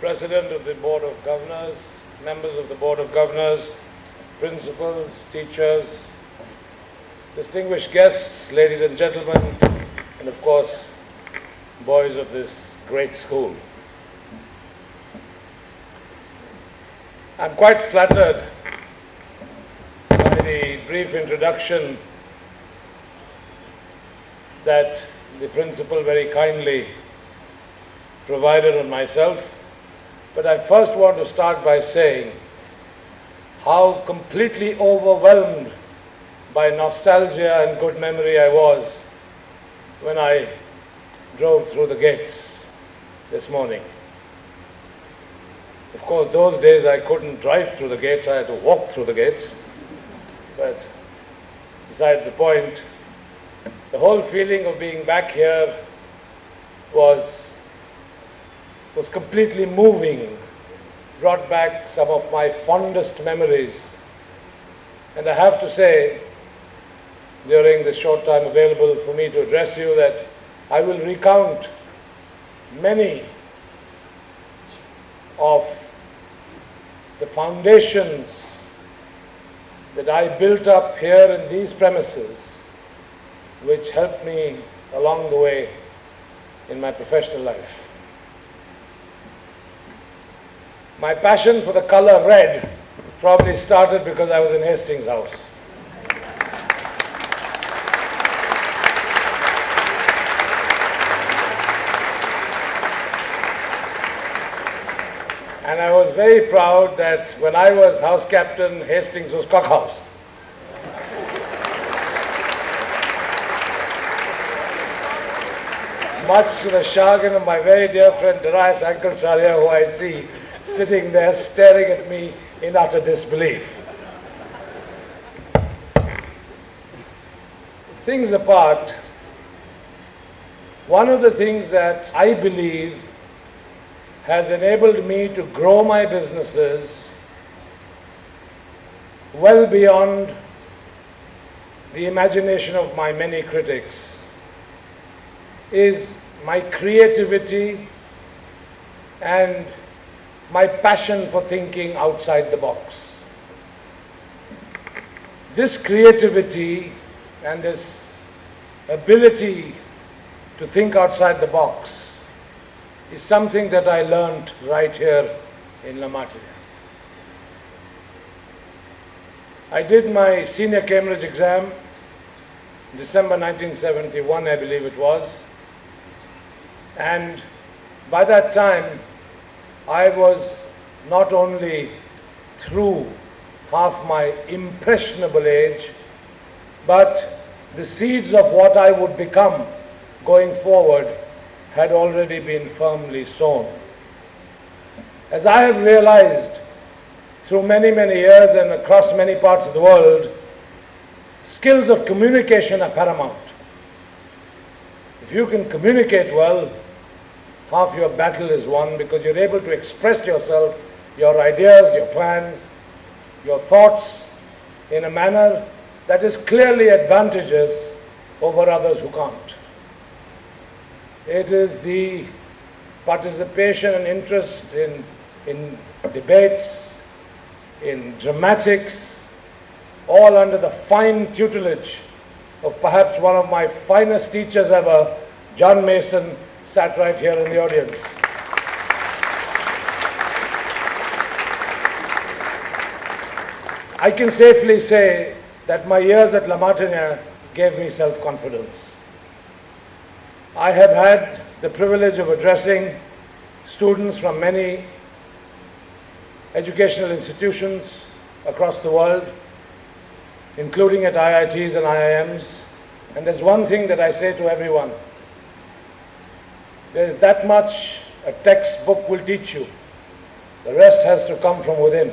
President of the Board of Governors, members of the Board of Governors, principals, teachers, distinguished guests, ladies and gentlemen, and of course, boys of this great school. I'm quite flattered by the brief introduction that the principal very kindly provided on myself, but I first want to start by saying how completely overwhelmed by nostalgia and good memory I was when I drove through the gates this morning. Of course, those days I couldn't drive through the gates, I had to walk through the gates. But besides the point, the whole feeling of being back here was completely moving, brought back some of my fondest memories. And I have to say, during the short time available for me to address you, that I will recount many of the foundations that I built up here in these premises, which helped me along the way in my professional life. My passion for the color red probably started because I was in Hastings House. And I was very proud that when I was house captain, Hastings was cockhouse. Much to the chagrin of my very dear friend Darius Ankalsaria, who I see sitting there staring at me in utter disbelief. Things apart, one of the things that I believe has enabled me to grow my businesses well beyond the imagination of my many critics is my creativity and my passion for thinking outside the box. This creativity and this ability to think outside the box is something that I learned right here in La Martiniere. I did my senior Cambridge exam in December 1971, I believe it was, and by that time I was not only through half my impressionable age, but the seeds of what I would become going forward had already been firmly sown. As I have realized through many, many years and across many parts of the world, skills of communication are paramount. If you can communicate well, half your battle is won, because you're able to express yourself, your ideas, your plans, your thoughts in a manner that is clearly advantageous over others who can't. It is the participation and interest in debates, in dramatics, all under the fine tutelage of perhaps one of my finest teachers ever, John Mason, sat right here in the audience. I can safely say that my years at La Martiniere gave me self-confidence. I have had the privilege of addressing students from many educational institutions across the world, including at IITs and IIMs, and there's one thing that I say to everyone: there is that much a textbook will teach you. The rest has to come from within.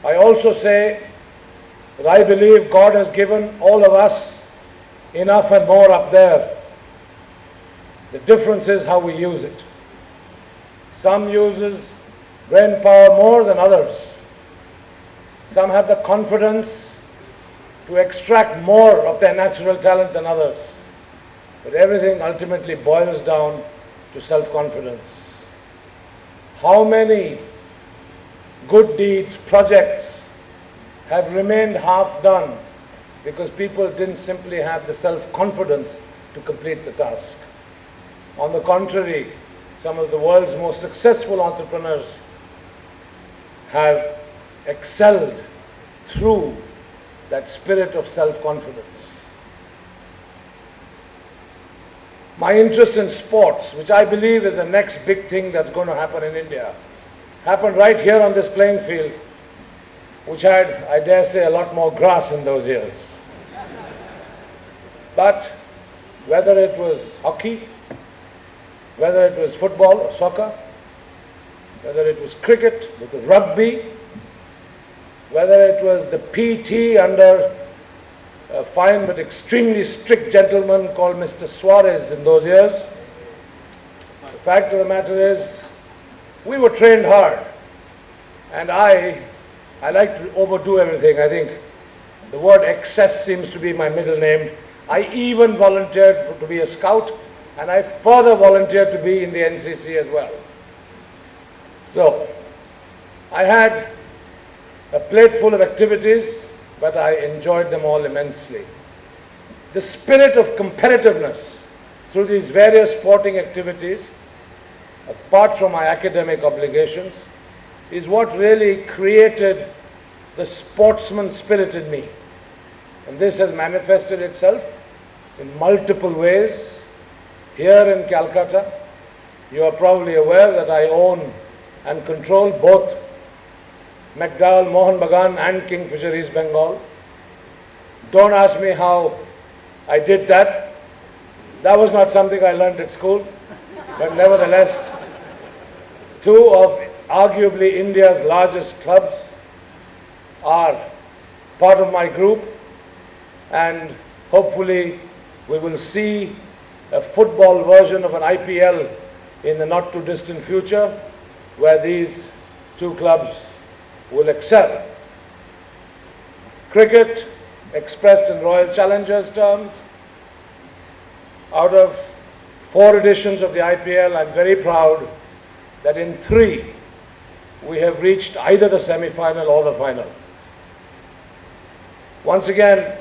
I also say that I believe God has given all of us enough and more up there. The difference is how we use it. Some uses brain power more than others. Some have the confidence to extract more of their natural talent than others. But everything ultimately boils down to self-confidence. how many good deeds, projects have remained half done because people didn't simply have the self-confidence to complete the task. On the contrary, some of the world's most successful entrepreneurs have excelled through that spirit of self-confidence. My interest in sports, which I believe is the next big thing that's going to happen in India, happened right here on this playing field, which had, I dare say, a lot more grass in those years. But whether it was hockey, whether it was football or soccer, whether it was cricket, with the rugby, whether it was the PT under a fine but extremely strict gentleman called Mr. Suarez in those years, the fact of the matter is, we were trained hard. And I like to overdo everything. I think the word excess seems to be my middle name. I even volunteered to be a scout, and I further volunteered to be in the NCC as well. So, I had a plate full of activities, but I enjoyed them all immensely. The spirit of competitiveness through these various sporting activities, apart from my academic obligations, is what really created the sportsman spirit in me. And this has manifested itself in multiple ways. Here in Calcutta, you are probably aware that I own and control both McDowell Mohan Bagan and Kingfisher East Bengal. Don't ask me how I did that. That was not something I learned at school. But nevertheless, two of arguably India's largest clubs are part of my group, and hopefully we will see a football version of an IPL in the not too distant future where these two clubs will excel. Cricket, expressed in Royal Challengers terms, out of 4 editions of the IPL, I'm very proud that in 3 we have reached either the semi-final or the final. Once again,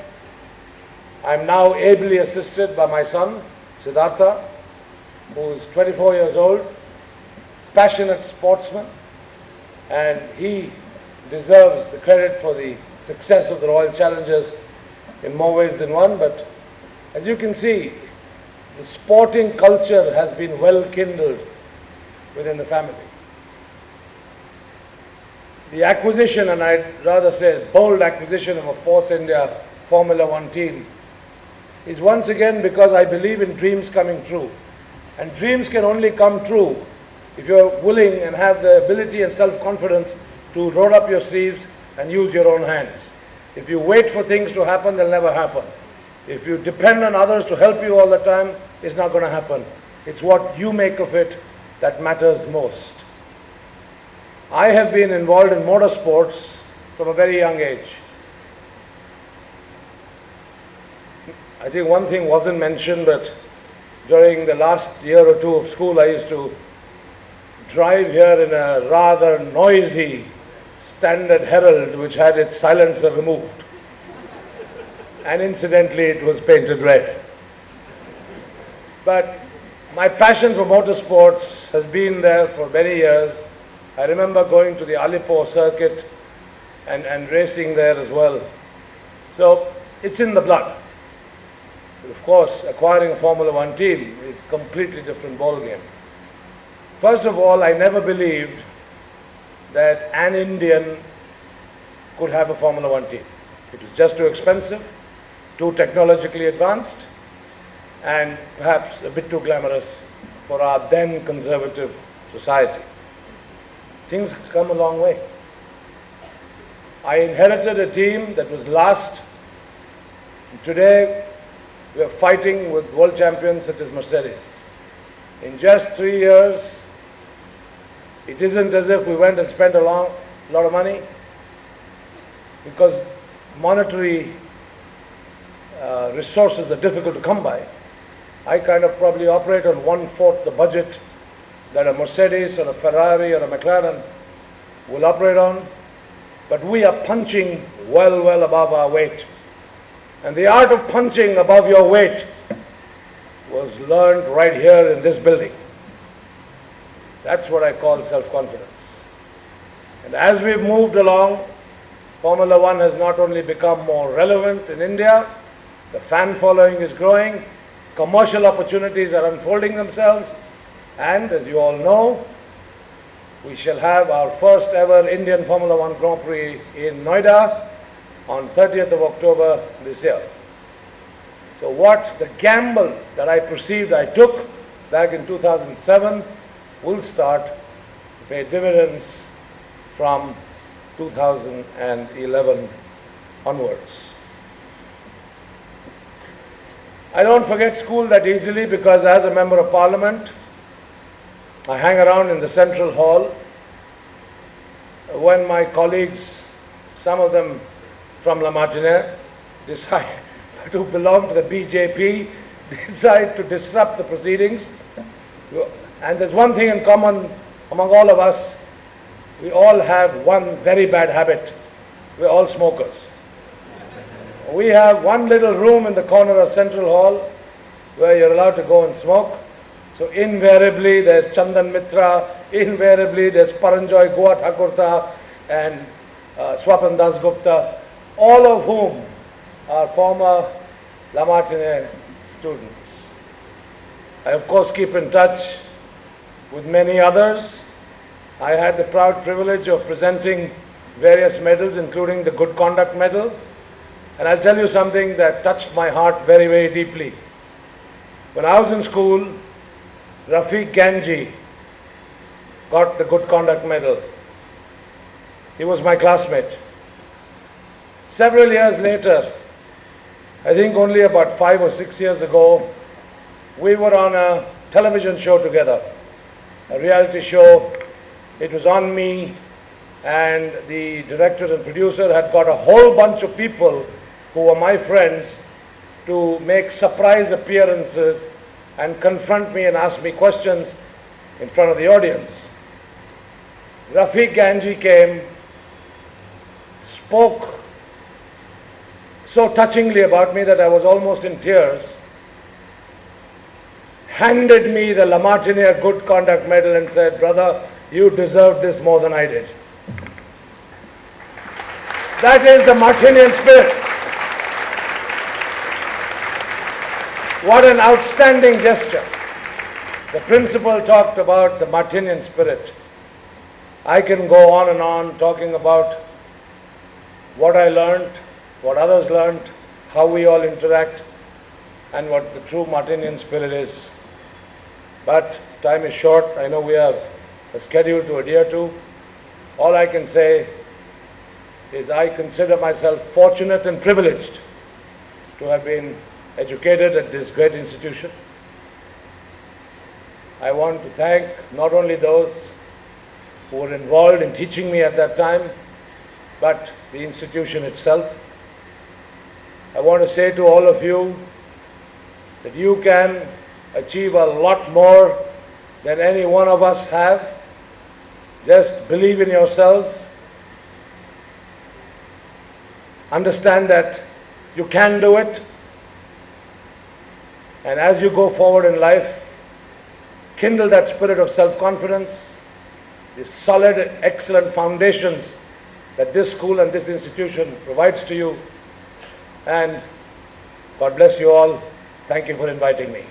I'm now ably assisted by my son, Siddhartha, who is 24 years old, passionate sportsman, and he deserves the credit for the success of the Royal Challengers in more ways than one. But as you can see, the sporting culture has been well kindled within the family. The acquisition, and I'd rather say bold acquisition, of a Force India Formula One team is once again because I believe in dreams coming true. And dreams can only come true if you're willing and have the ability and self-confidence to roll up your sleeves and use your own hands. If you wait for things to happen, they'll never happen. If you depend on others to help you all the time, it's not going to happen. It's what you make of it that matters most. I have been involved in motorsports from a very young age. I think one thing wasn't mentioned, but during the last year or two of school, I used to drive here in a rather noisy Standard Herald, which had its silencer removed. And incidentally, it was painted red. But my passion for motorsports has been there for many years. I remember going to the Alipore circuit and racing there as well. So it's in the blood. But of course, acquiring a Formula One team is a completely different ballgame. First of all, I never believed that an Indian could have a Formula One team. It was just too expensive, too technologically advanced, and perhaps a bit too glamorous for our then conservative society. Things have come a long way. I inherited a team that was last. Today, we are fighting with world champions such as Mercedes. In just 3 years, it isn't as if we went and spent a lot of money, because monetary resources are difficult to come by. I kind of probably operate on 1/4 the budget that a Mercedes or a Ferrari or a McLaren will operate on, but we are punching well above our weight. And the art of punching above your weight was learned right here in this building. That's what I call self-confidence. And as we've moved along, Formula One has not only become more relevant in India, the fan following is growing, commercial opportunities are unfolding themselves, and as you all know, we shall have our first ever Indian Formula One Grand Prix in Noida on 30th of October this year. So what the gamble that I perceived I took back in 2007 will start to pay dividends from 2011 onwards. I don't forget school that easily because as a member of parliament, I hang around in the central hall. When my colleagues, some of them from La Martiniere, decide to belong to the BJP, decide to disrupt the proceedings. And there's one thing in common among all of us, we all have one very bad habit. We're all smokers. We have one little room in the corner of Central Hall where you're allowed to go and smoke. So invariably there's Chandan Mitra, invariably there's Paranjoy Goa Thakurta and Swapan Das Gupta, all of whom are former La Martiniere students. I of course keep in touch with many others. I had the proud privilege of presenting various medals, including the Good Conduct Medal. And I'll tell you something that touched my heart very deeply. When I was in school, Rafiq Ganji got the Good Conduct Medal. He was my classmate. Several years later, I think only about 5 or 6 years ago, we were on a television show together, a reality show. It was on me, and the director and producer had got a whole bunch of people who were my friends to make surprise appearances and confront me and ask me questions in front of the audience. Rafiq Ganji came, spoke so touchingly about me that I was almost in tears, handed me the La Martiniere Good Conduct Medal and said, "Brother, you deserve this more than I did." That is the Martinian spirit. What an outstanding gesture. The principal talked about the Martinian spirit. I can go on and on talking about what I learned, what others learned, how we all interact, and what the true Martinian spirit is. But time is short. I know we have a schedule to adhere to. All I can say is I consider myself fortunate and privileged to have been educated at this great institution. I want to thank not only those who were involved in teaching me at that time, but the institution itself. I want to say to all of you that you can achieve a lot more than any one of us have. Just believe in yourselves. Understand that you can do it. And as you go forward in life, kindle that spirit of self-confidence, the solid, excellent foundations that this school and this institution provides to you. And God bless you all. Thank you for inviting me.